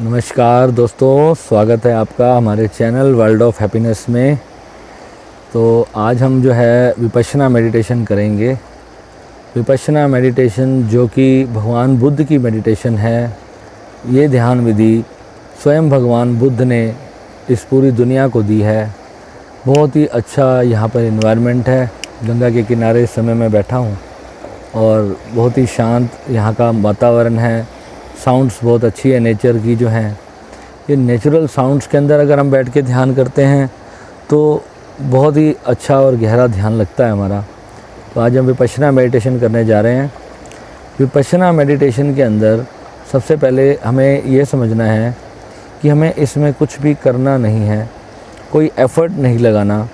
नमस्कार दोस्तों, स्वागत है आपका हमारे चैनल वर्ल्ड ऑफ हैप्पीनेस में। तो आज हम जो है विपश्यना मेडिटेशन करेंगे। विपश्यना मेडिटेशन जो कि भगवान बुद्ध की मेडिटेशन है। ये ध्यान विधि स्वयं भगवान बुद्ध ने इस पूरी दुनिया को दी है। बहुत ही अच्छा यहाँ पर इन्वायरमेंट है। गंगा के किनारे इस समय मैं बैठा हूँ और बहुत ही शांत यहाँ का वातावरण है। साउंड्स बहुत अच्छी है नेचर की जो हैं। ये नेचुरल साउंड्स के अंदर अगर हम बैठ के ध्यान करते हैं तो बहुत ही अच्छा और गहरा ध्यान लगता है हमारा। तो आज हम विपश्यना मेडिटेशन करने जा रहे हैं। विपश्यना मेडिटेशन के अंदर सबसे पहले हमें ये समझना है कि हमें इसमें कुछ भी करना नहीं है, कोई एफ़र्ट नहीं लगाना।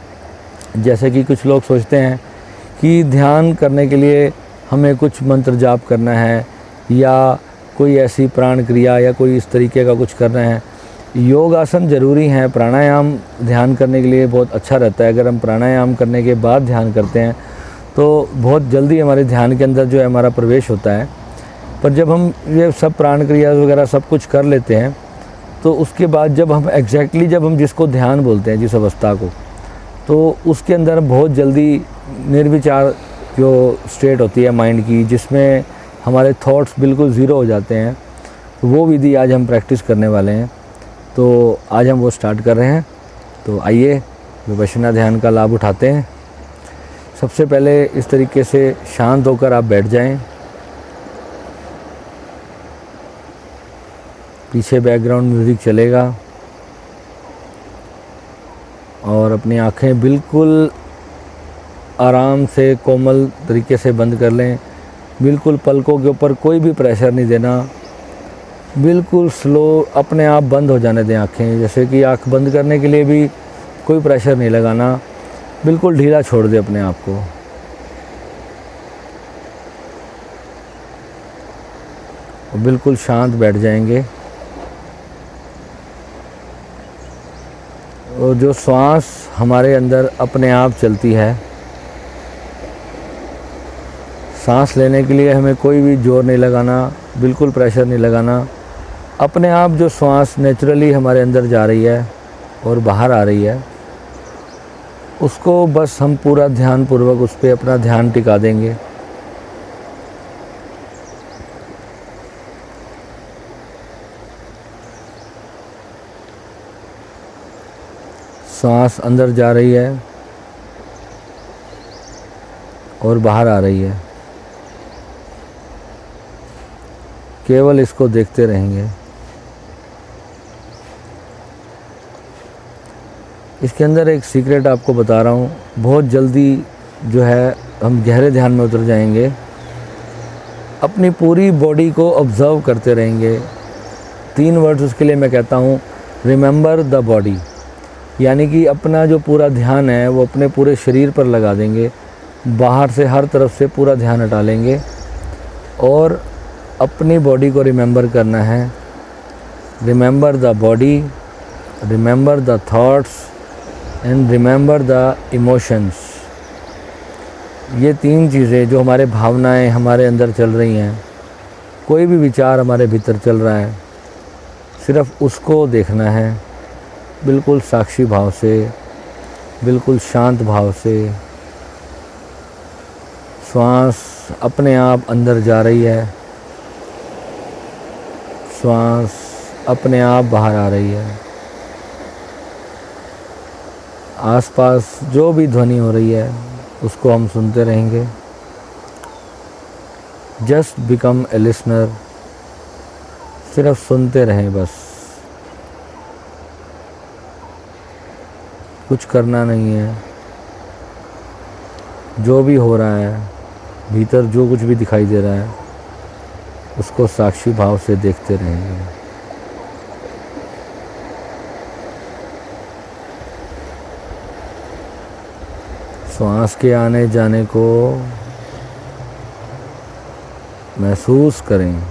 जैसे कि कुछ लोग सोचते हैं कि ध्यान करने के लिए हमें कुछ मंत्र जाप करना है या कोई ऐसी प्राण क्रिया या कोई इस तरीके का कुछ करना है। योग आसन ज़रूरी हैं, प्राणायाम ध्यान करने के लिए बहुत अच्छा रहता है। अगर हम प्राणायाम करने के बाद ध्यान करते हैं तो बहुत जल्दी हमारे ध्यान के अंदर जो है हमारा प्रवेश होता है। पर जब हम ये सब प्राण क्रिया वगैरह सब कुछ कर लेते हैं तो उसके बाद जब हम जब हम जिसको ध्यान बोलते हैं, जिस अवस्था को, तो उसके अंदर बहुत जल्दी निर्विचार जो स्टेट होती है माइंड की, जिसमें हमारे थॉट्स बिल्कुल ज़ीरो हो जाते हैं, तो वो विधि आज हम प्रैक्टिस करने वाले हैं। तो आज हम वो स्टार्ट कर रहे हैं। तो आइए विपश्यना ध्यान का लाभ उठाते हैं। सबसे पहले इस तरीके से शांत होकर आप बैठ जाएं। पीछे बैकग्राउंड म्यूज़िक चलेगा और अपनी आँखें बिल्कुल आराम से कोमल तरीके से बंद कर लें। बिल्कुल पलकों के ऊपर कोई भी प्रेशर नहीं देना, बिल्कुल स्लो अपने आप बंद हो जाने दें आँखें। जैसे कि आँख बंद करने के लिए भी कोई प्रेशर नहीं लगाना, बिल्कुल ढीला छोड़ दें अपने आप को। और बिल्कुल शांत बैठ जाएंगे। और जो श्वास हमारे अंदर अपने आप चलती है, सांस लेने के लिए हमें कोई भी जोर नहीं लगाना, बिल्कुल प्रेशर नहीं लगाना। अपने आप जो श्वास नेचुरली हमारे अंदर जा रही है और बाहर आ रही है, उसको बस हम पूरा ध्यानपूर्वक उस पर अपना ध्यान टिका देंगे। सांस अंदर जा रही है और बाहर आ रही है, केवल इसको देखते रहेंगे। इसके अंदर एक सीक्रेट आपको बता रहा हूँ। बहुत जल्दी जो है हम गहरे ध्यान में उतर जाएंगे। अपनी पूरी बॉडी को ऑब्ज़र्व करते रहेंगे। 3 वर्ड्स उसके लिए मैं कहता हूँ, रिमेंबर द बॉडी। यानी कि अपना जो पूरा ध्यान है वो अपने पूरे शरीर पर लगा देंगे। बाहर से हर तरफ से पूरा ध्यान हटा लेंगे और अपनी बॉडी को रिमेंबर करना है। Remember the body, remember the thoughts and remember the emotions. ये 3 चीज़ें जो हमारे भावनाएं हमारे अंदर चल रही हैं, कोई भी विचार हमारे भीतर चल रहा है, सिर्फ उसको देखना है। बिल्कुल साक्षी भाव से, बिल्कुल शांत भाव से। श्वास अपने आप अंदर जा रही है, श्वास अपने आप बाहर आ रही है। आसपास जो भी ध्वनि हो रही है उसको हम सुनते रहेंगे। Just become a listener. सिर्फ सुनते रहें बस, कुछ करना नहीं है। जो भी हो रहा है भीतर, जो कुछ भी दिखाई दे रहा है, उसको साक्षी भाव से देखते रहेंगे। श्वास के आने जाने को महसूस करें।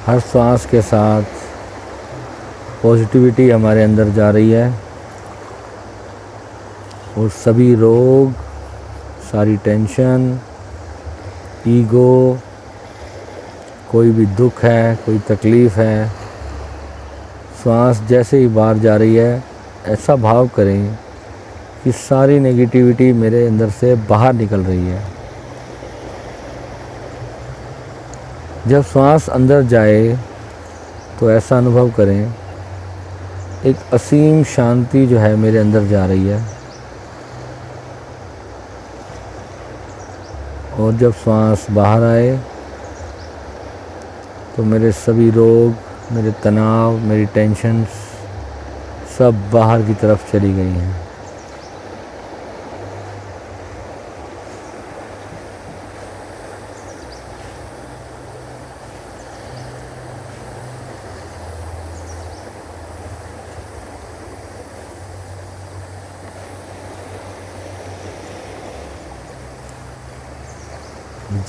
हर श्वास के साथ पॉजिटिविटी हमारे अंदर जा रही है और सभी रोग, सारी टेंशन, ईगो, कोई भी दुख है, कोई तकलीफ़ है, सांस जैसे ही बाहर जा रही है ऐसा भाव करें कि सारी नेगेटिविटी मेरे अंदर से बाहर निकल रही है। जब सांस अंदर जाए तो ऐसा अनुभव करें एक असीम शांति जो है मेरे अंदर जा रही है। और जब सांस बाहर आए तो मेरे सभी रोग, मेरे तनाव, मेरी टेंशन्स सब बाहर की तरफ चली गई हैं।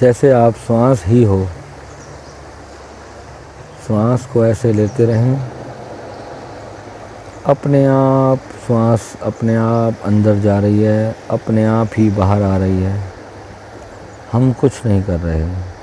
जैसे आप सांस ही हो, सांस को ऐसे लेते रहें। अपने आप सांस अपने आप अंदर जा रही है, अपने आप ही बाहर आ रही है। हम कुछ नहीं कर रहे हैं।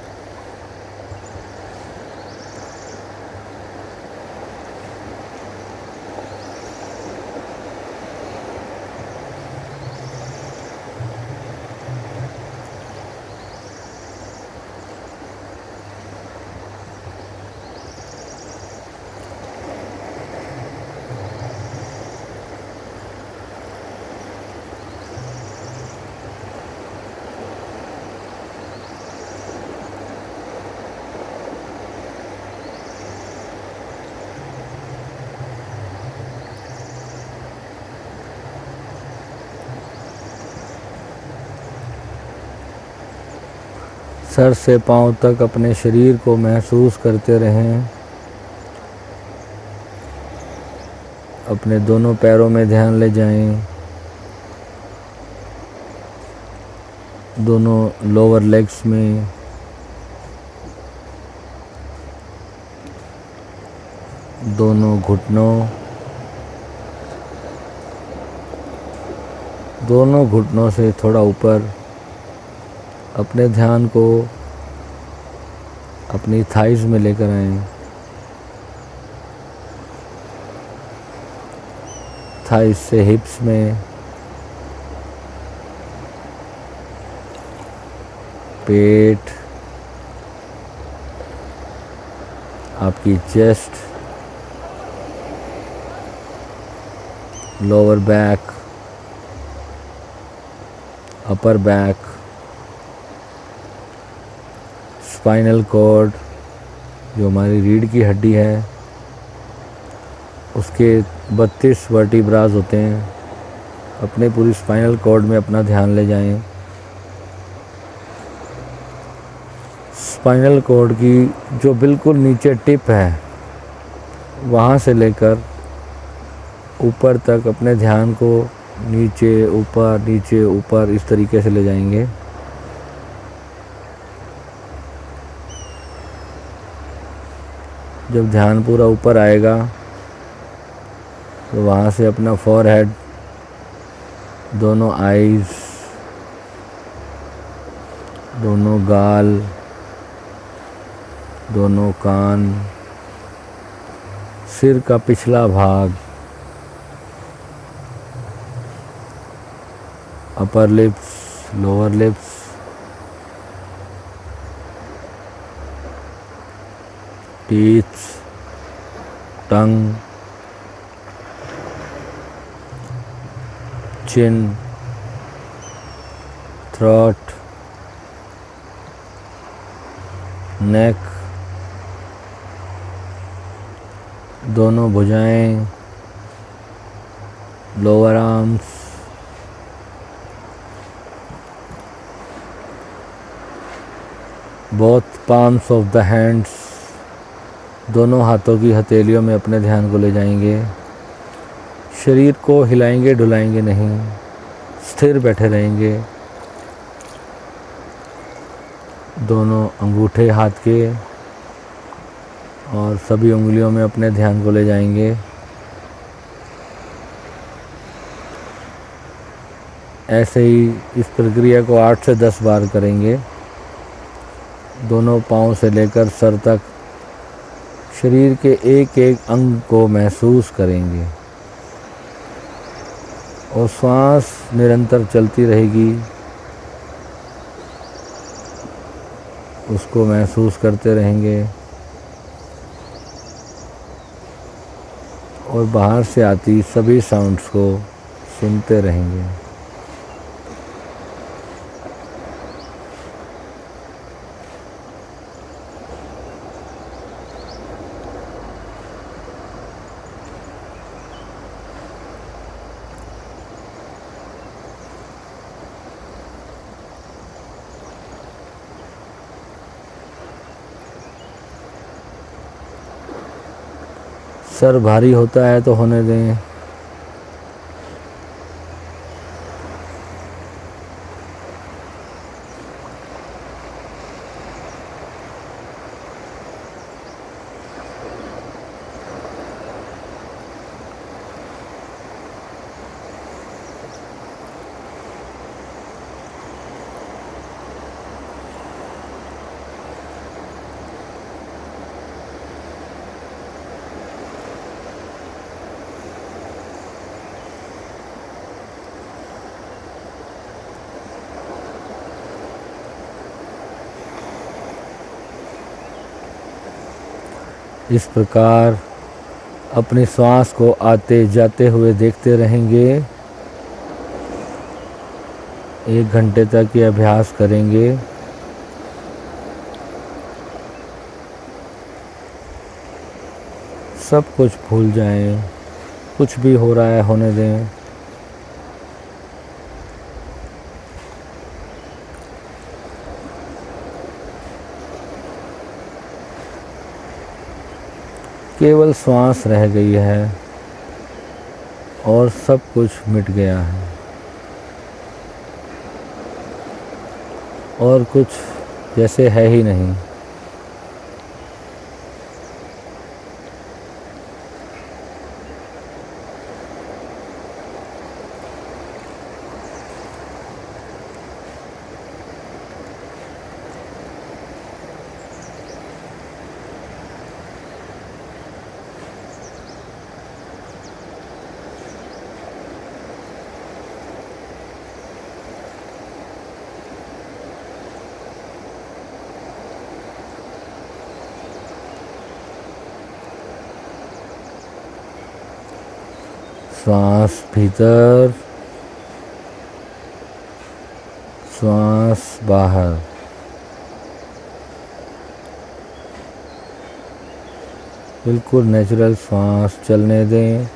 सर से पांव तक अपने शरीर को महसूस करते रहें। अपने दोनों पैरों में ध्यान ले जाएं। दोनों लोअर लेग्स में, दोनों घुटनों से थोड़ा ऊपर अपने ध्यान को अपनी थाइज़ में लेकर आएं। थाइज़ से हिप्स में, पेट, आपकी chest, lower back, upper back, spinal cord जो हमारी रीढ़ की हड्डी है, उसके 32 वर्टिब्रास होते हैं। अपने पूरी स्पाइनल कॉर्ड में अपना ध्यान ले जाएं। स्पाइनल कॉर्ड की जो बिल्कुल नीचे टिप है, वहाँ से लेकर ऊपर तक अपने ध्यान को नीचे ऊपर इस तरीके से ले जाएंगे। जब ध्यान पूरा ऊपर आएगा तो वहाँ से अपना फॉरहेड, दोनों आईज, दोनों गाल, दोनों कान, सिर का पिछला भाग, upper lips, lower lips, teeth, tongue, chin, throat, neck, दोनों भुजाएं, lower arms, both palms of the hands, दोनों हाथों की हथेलियों में अपने ध्यान को ले जाएंगे। शरीर को हिलाएंगे डुलाएंगे नहीं, स्थिर बैठे रहेंगे। दोनों अंगूठे हाथ के और सभी उंगलियों में अपने ध्यान को ले जाएंगे। ऐसे ही इस प्रक्रिया को 8 से 10 बार करेंगे। दोनों पाँव से लेकर सर तक शरीर के एक एक अंग को महसूस करेंगे और सांस निरंतर चलती रहेगी, उसको महसूस करते रहेंगे और बाहर से आती सभी साउंड्स को सुनते रहेंगे। सर भारी होता है तो होने दें। इस प्रकार अपनी श्वास को आते जाते हुए देखते रहेंगे। 1 घंटे तक ये अभ्यास करेंगे। सब कुछ भूल जाएं, कुछ भी हो रहा है होने दें। केवल श्वास रह गई है और सब कुछ मिट गया है और कुछ जैसे है ही नहीं। श्वास भीतर, श्वास बाहर। बिल्कुल नेचुरल श्वास चलने दें।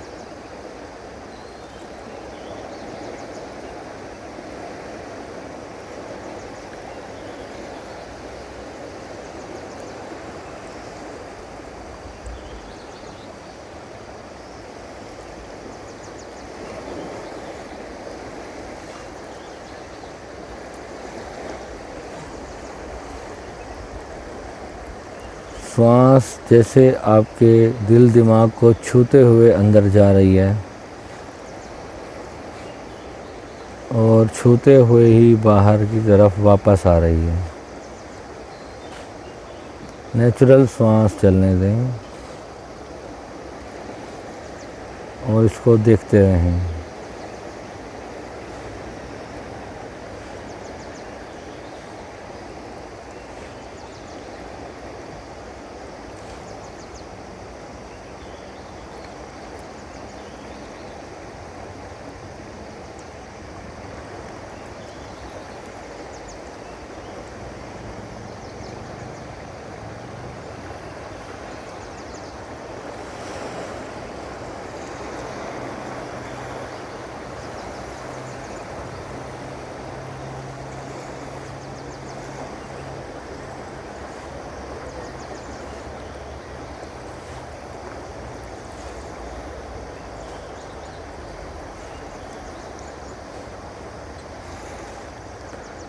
श्वास जैसे आपके दिल दिमाग को छूते हुए अंदर जा रही है और छूते हुए ही बाहर की तरफ वापस आ रही है। नेचुरल श्वास चलने दें और इसको देखते रहें।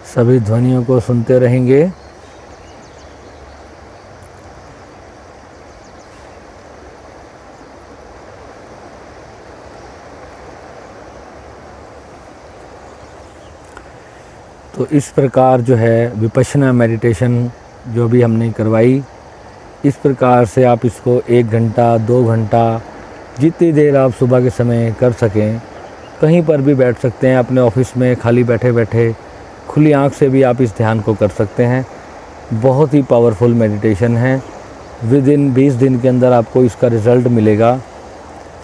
सभी ध्वनियों को सुनते रहेंगे। तो इस प्रकार जो है विपश्यना मेडिटेशन जो भी हमने करवाई, इस प्रकार से आप इसको 1 घंटा 2 घंटा जितनी देर आप सुबह के समय कर सकें, कहीं पर भी बैठ सकते हैं, अपने ऑफिस में खाली बैठे बैठे खुली आंख से भी आप इस ध्यान को कर सकते हैं। बहुत ही पावरफुल मेडिटेशन है। विद इन 20 दिन के अंदर आपको इसका रिज़ल्ट मिलेगा।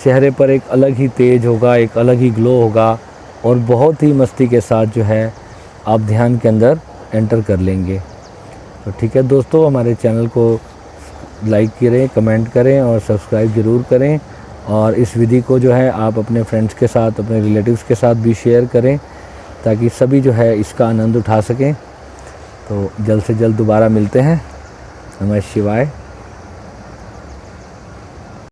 चेहरे पर एक अलग ही तेज होगा, एक अलग ही ग्लो होगा और बहुत ही मस्ती के साथ जो है आप ध्यान के अंदर एंटर कर लेंगे। तो ठीक है दोस्तों, हमारे चैनल को लाइक करें, कमेंट करें और सब्सक्राइब ज़रूर करें। और इस विधि को जो है आप अपने फ्रेंड्स के साथ, अपने रिलेटिव्स के साथ भी शेयर करें, ताकि सभी जो है इसका आनंद उठा सकें। तो जल्द से जल्द दोबारा मिलते हैं। नमः शिवाय।